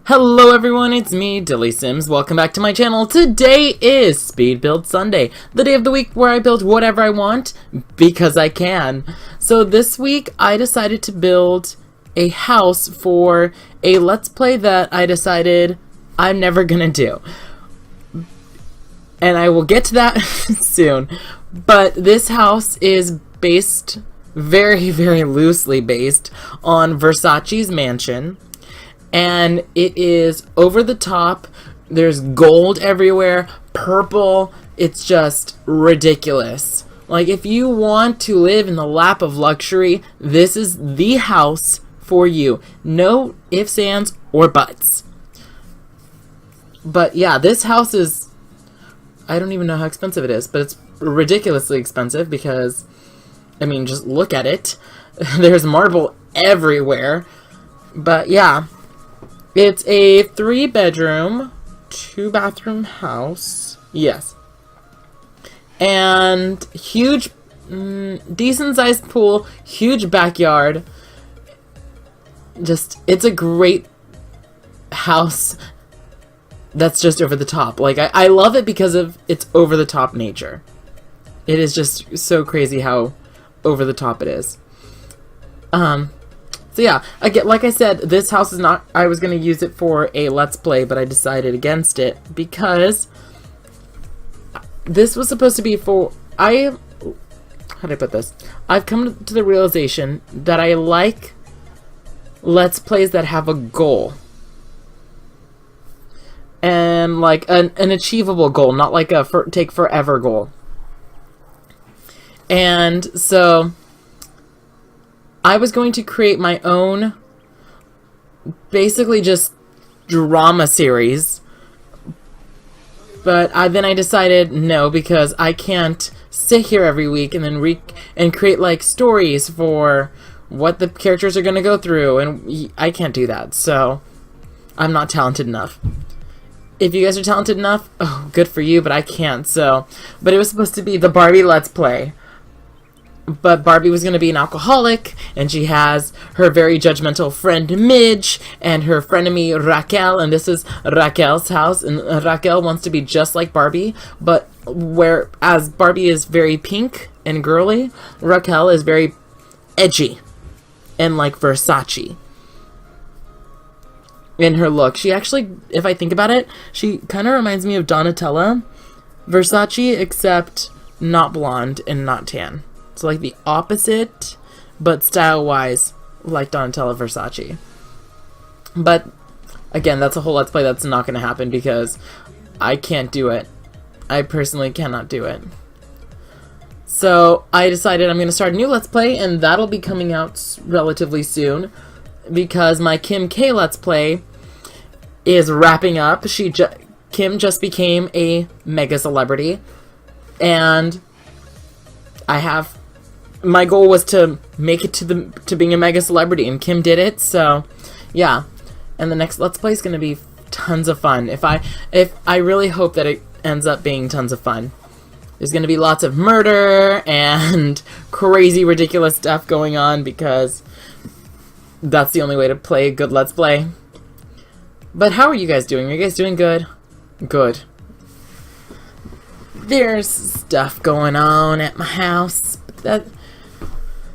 Hello everyone, it's me, DillysSims. Welcome back to my channel. Today is Speed Build Sunday, the day of the week where I build whatever I want, because I can. So this week, I decided to build a house for a Let's Play that I decided I'm never gonna do. And I will get to that soon. But this house is based, very loosely based, on Versace's mansion. And it is over the top. There's gold everywhere, purple. It's just ridiculous. Like, if you want to live in the lap of luxury, this is the house for you. No ifs, ands, or buts. But yeah, this house is, I don't even know how expensive it is, but it's ridiculously expensive because, I mean, just look at it. There's marble everywhere. But yeah. It's a 3-bedroom, 2-bathroom house. Yes. And huge, decent-sized pool, huge backyard. Just, it's a great house that's just over the top. Like, I love it because of its over-the-top nature. It is just so crazy how over-the-top it is. So yeah, again, like I said, this house is not, I was going to use it for a Let's Play, but I decided against it because this was supposed to be for, how do I put this? I've come to the realization that I like Let's Plays that have a goal. And like an achievable goal, not like a take forever goal. And so I was going to create my own, basically just drama series, but then I decided no, because I can't sit here every week and then create like stories for what the characters are going to go through, and I can't do that, so I'm not talented enough. If you guys are talented enough, oh, good for you, but I can't, so, but it was supposed to be the Barbie Let's Play. But Barbie was going to be an alcoholic, and she has her very judgmental friend Midge, and her frenemy Raquelle, and this is Raquelle's house, and Raquelle wants to be just like Barbie, but whereas Barbie is very pink and girly, Raquelle is very edgy, and like Versace in her look. She actually, if I think about it, she kind of reminds me of Donatella Versace, except not blonde and not tan. So like the opposite, but style-wise, like Donatella Versace. But again, that's a whole Let's Play that's not going to happen because I can't do it. I personally cannot do it. So I decided I'm going to start a new Let's Play, and that'll be coming out relatively soon because my Kim K Let's Play is wrapping up. Kim just became a mega celebrity, and my goal was to make it to being a mega celebrity, and Kim did it, so yeah. And the next Let's Play is going to be tons of fun. I really hope that it ends up being tons of fun. There's going to be lots of murder and crazy, ridiculous stuff going on because that's the only way to play a good Let's Play. But how are you guys doing? Are you guys doing good? Good. There's stuff going on at my house.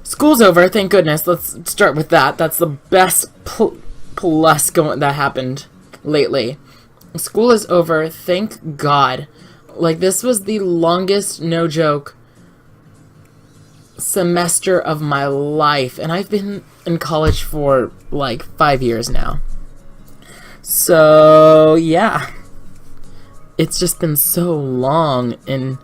School's over, thank goodness. Let's start with that. That's the best plus that happened lately. School is over, thank God. Like, this was the longest, no joke, semester of my life. And I've been in college for like 5 years now. So, yeah. It's just been so long and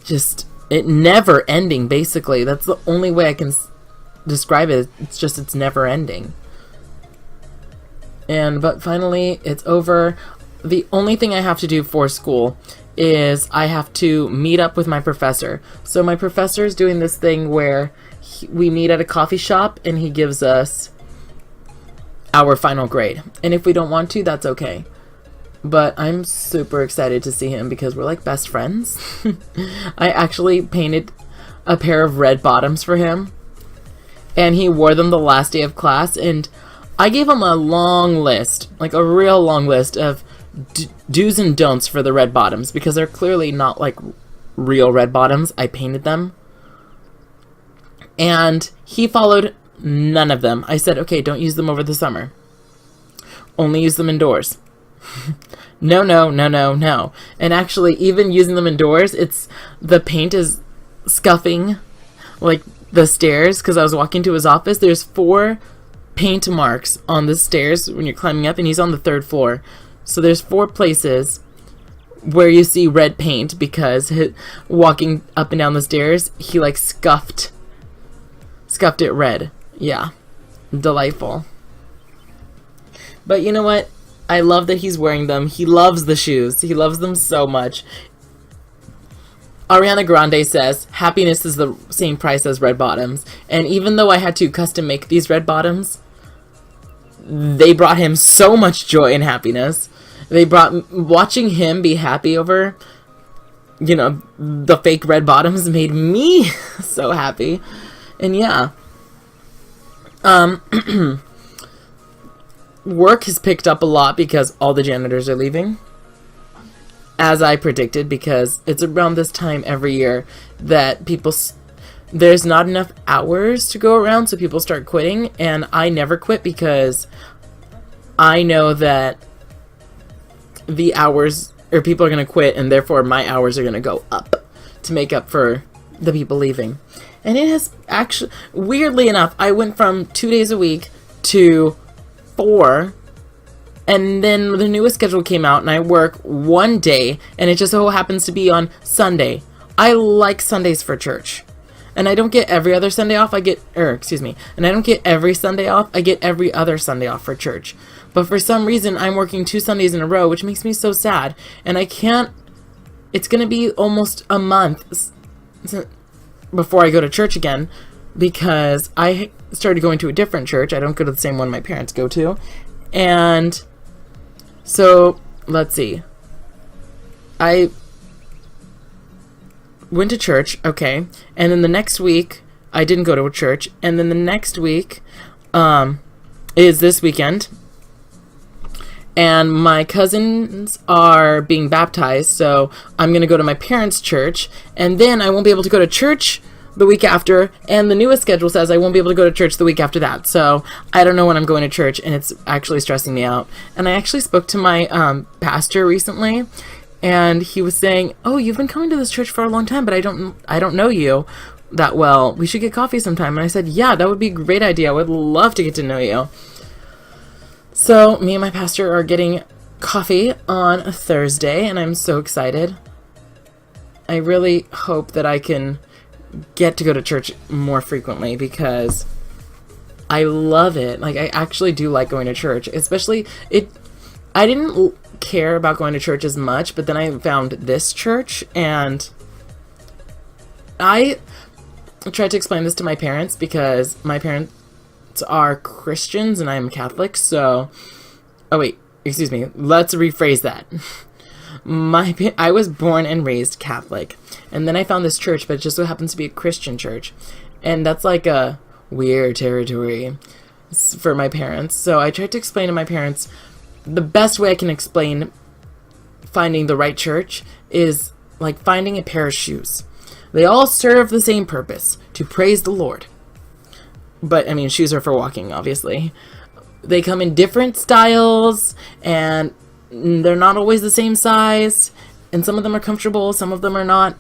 just it never ending, basically. That's the only way I can describe it. It's never ending. But finally, it's over. The only thing I have to do for school is I have to meet up with my professor. So my professor is doing this thing where we meet at a coffee shop and he gives us our final grade. And if we don't want to, that's okay. But I'm super excited to see him because we're like best friends. I actually painted a pair of red bottoms for him, and he wore them the last day of class, and I gave him a long list, like a real long list of do's and don'ts for the red bottoms, because they're clearly not like real red bottoms. I painted them. And he followed none of them. I said, okay, don't use them over the summer. Only use them indoors. No, no, no, no, no. And actually, even using them indoors, the paint is scuffing like the stairs, because I was walking to his office. There's 4 paint marks on the stairs when you're climbing up, and he's on the 3rd floor. So there's 4 places where you see red paint, because walking up and down the stairs, he like scuffed it red. Yeah, delightful. But you know what? I love that he's wearing them. He loves the shoes. He loves them so much. Ariana Grande says, happiness is the same price as red bottoms. And even though I had to custom make these red bottoms, they brought him so much joy and happiness. Watching him be happy over, the fake red bottoms made me so happy. And yeah. Work has picked up a lot because all the janitors are leaving. As I predicted, because it's around this time every year that there's not enough hours to go around, so people start quitting. And I never quit, because I know that the hours, or people are going to quit, and therefore my hours are going to go up to make up for the people leaving. And it has actually, weirdly enough, I went from 2 days a week to 4, and then the newest schedule came out, and I work 1 day, and it just so happens to be on Sunday. I like Sundays for church, and I don't get every other Sunday off. And I don't get every Sunday off. I get every other Sunday off for church. But for some reason, I'm working 2 Sundays in a row, which makes me so sad, and I can't. It's gonna be almost a month before I go to church again, because I started going to a different church. I don't go to the same one my parents go to. And so, let's see. I went to church, okay. And then the next week, I didn't go to a church. And then the next week is this weekend. And my cousins are being baptized, so I'm going to go to my parents' church. And then I won't be able to go to church the week after, and the newest schedule says I won't be able to go to church the week after that. So I don't know when I'm going to church, and it's actually stressing me out. And I actually spoke to my pastor recently, and he was saying, "Oh, you've been coming to this church for a long time, but I don't know you that well. We should get coffee sometime." And I said, "Yeah, that would be a great idea. I would love to get to know you." So me and my pastor are getting coffee on a Thursday, and I'm so excited. I really hope that I can get to go to church more frequently, because I love it. Like, I actually do like going to church, especially I didn't care about going to church as much, but then I found this church, and I tried to explain this to my parents, because my parents are Christians and I'm Catholic. So, let's rephrase that. I was born and raised Catholic, and then I found this church, but it just so happens to be a Christian church, and that's like a weird territory for my parents. So I tried to explain to my parents the best way I can explain finding the right church is like finding a pair of shoes. They all serve the same purpose, to praise the Lord. But, I mean, shoes are for walking, obviously. They come in different styles, and they're not always the same size, and some of them are comfortable, some of them are not.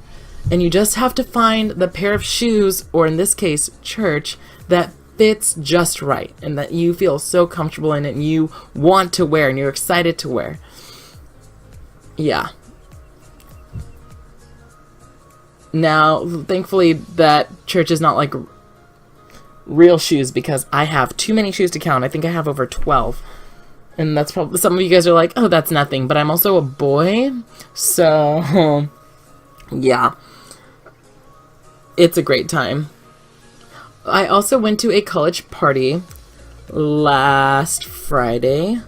And you just have to find the pair of shoes, or in this case, church, that fits just right, and that you feel so comfortable in it, and you want to wear, and you're excited to wear. Yeah. Now, thankfully, that church is not like real shoes, because I have too many shoes to count. I think I have over 12. And that's probably, some of you guys are like, oh, that's nothing. But I'm also a boy. So, yeah. It's a great time. I also went to a college party last Friday.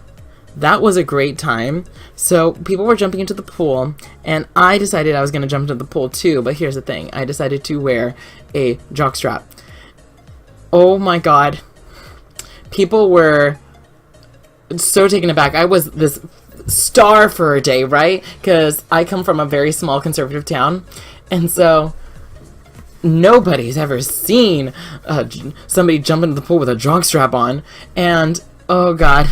That was a great time. So people were jumping into the pool, and I decided I was going to jump into the pool too. But here's the thing. I decided to wear a jockstrap. Oh my god. People were so taken aback. I was this star for a day, right? Because I come from a very small conservative town, and so nobody's ever seen somebody jump into the pool with a jog strap on, and oh god,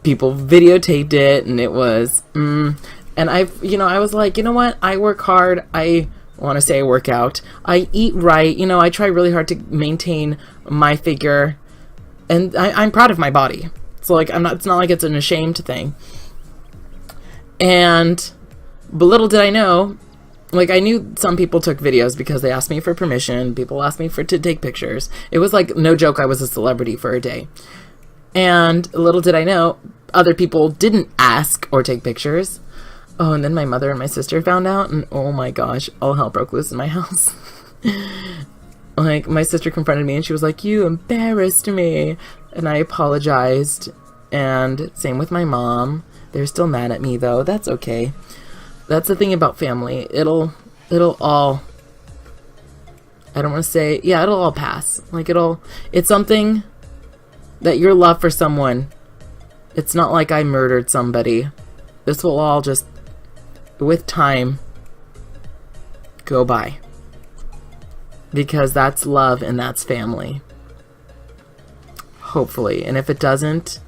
people videotaped it, and it was, and I was like, you know what? I work hard. I want to say I work out. I eat right. I try really hard to maintain my figure, and I'm proud of my body. So like, it's not like it's an ashamed thing. But little did I know, like, I knew some people took videos because they asked me for permission. People asked me to take pictures. It was like, no joke, I was a celebrity for a day. And little did I know, other people didn't ask or take pictures. Oh, and then my mother and my sister found out, and oh my gosh, all hell broke loose in my house. Like, my sister confronted me, and she was like, you embarrassed me. And I apologized, and same with my mom. They're still mad at me, though. That's okay. That's the thing about family. It'll all, I don't want to say, yeah, it'll all pass. Like, it's something that your love for someone, it's not like I murdered somebody. This will all just, with time, go by. Because that's love and that's family. Hopefully. And if it doesn't,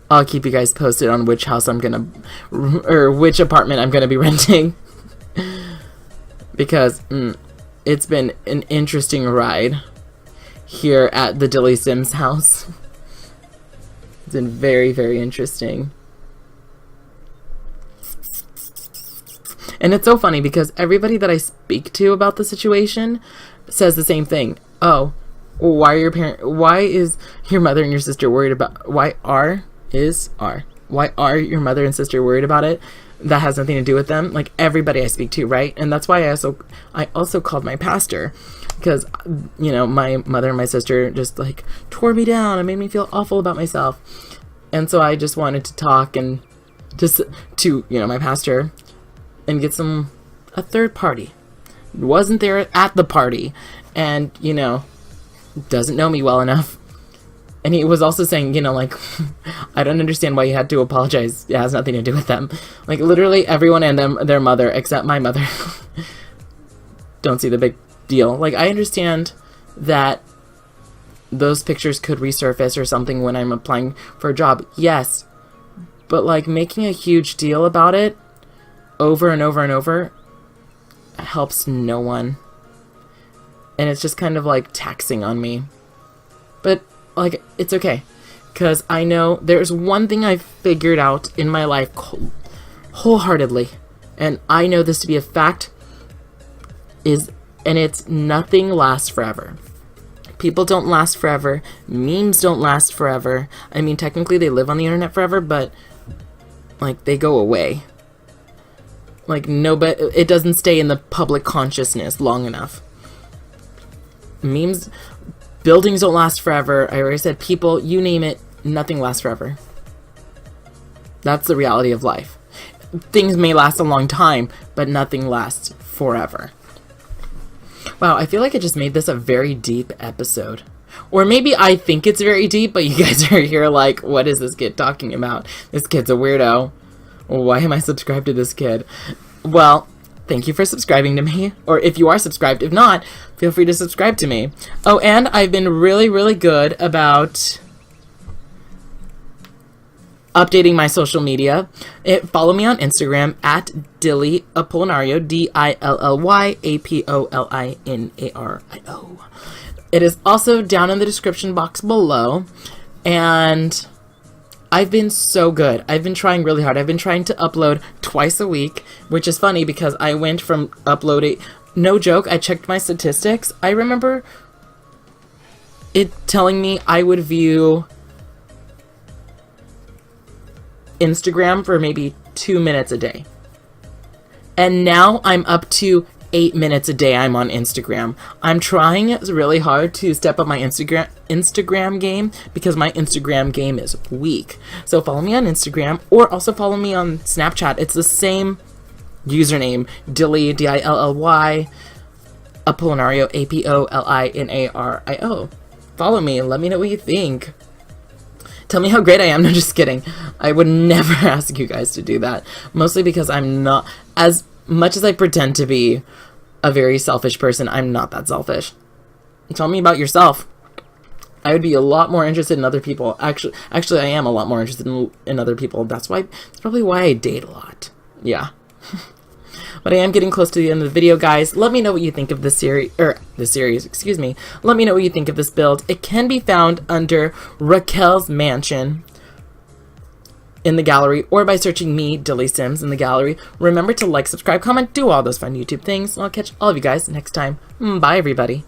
I'll keep you guys posted on which house which apartment I'm gonna be renting. Because it's been an interesting ride here at the DillysSims house. It's been very, very interesting. And it's so funny because everybody that I speak to about the situation says the same thing. Oh, why is your mother and your sister worried about, why are your mother and sister worried about it? That has nothing to do with them. Like, everybody I speak to, right? And that's why I also called my pastor, because, my mother and my sister just, like, tore me down and made me feel awful about myself. And so I just wanted to talk and just to my pastor and get a third party. Wasn't there at the party, and doesn't know me well enough. And he was also saying, like, I don't understand why you had to apologize. It has nothing to do with them. Like, literally everyone and their mother, except my mother, don't see the big deal. Like, I understand that those pictures could resurface or something when I'm applying for a job. Yes. But, like, making a huge deal about it over and over and over helps no one. And it's just kind of, like, taxing on me. But, like, it's okay. Because I know there's one thing I've figured out in my life wholeheartedly. And I know this to be a fact. And it's nothing lasts forever. People don't last forever. Memes don't last forever. I mean, technically they live on the internet forever, but, like, they go away. Like, it doesn't stay in the public consciousness long enough. Memes, buildings don't last forever. I already said people, you name it, nothing lasts forever. That's the reality of life. Things may last a long time, but nothing lasts forever. Wow, I feel like I just made this a very deep episode. Or maybe I think it's very deep, but you guys are here like, what is this kid talking about? This kid's a weirdo. Why am I subscribed to this kid? Well, thank you for subscribing to me. Or if you are subscribed, if not, feel free to subscribe to me. Oh, and I've been really, really good about updating my social media. Follow me on Instagram at Dilly Apollinario, DillysApollinario. It is also down in the description box below. And I've been so good. I've been trying really hard. I've been trying to upload twice a week, which is funny because I went from uploading, no joke, I checked my statistics. I remember it telling me I would view Instagram for maybe 2 minutes a day. And now I'm up to 8 minutes a day I'm on Instagram. I'm trying really hard to step up my Instagram game because my Instagram game is weak. So follow me on Instagram or also follow me on Snapchat. It's the same username, Dilly, D-I-L-L-Y, Apollinario, A-P-O-L-I-N-A-R-I-O. Follow me and let me know what you think. Tell me how great I am. No, just kidding. I would never ask you guys to do that. Mostly because I'm not, as much as I pretend to be a very selfish person, I'm not that selfish. Tell me about yourself. I would be a lot more interested in other people. Actually, I am a lot more interested in other people. That's probably why I date a lot. Yeah. But I am getting close to the end of the video, guys. Let me know what you think of this series, excuse me. Let me know what you think of this build. It can be found under Raquelle's Mansion in the gallery, or by searching me, DillysSims, in the gallery. Remember to like, subscribe, comment, do all those fun YouTube things. I'll catch all of you guys next time. Bye, everybody.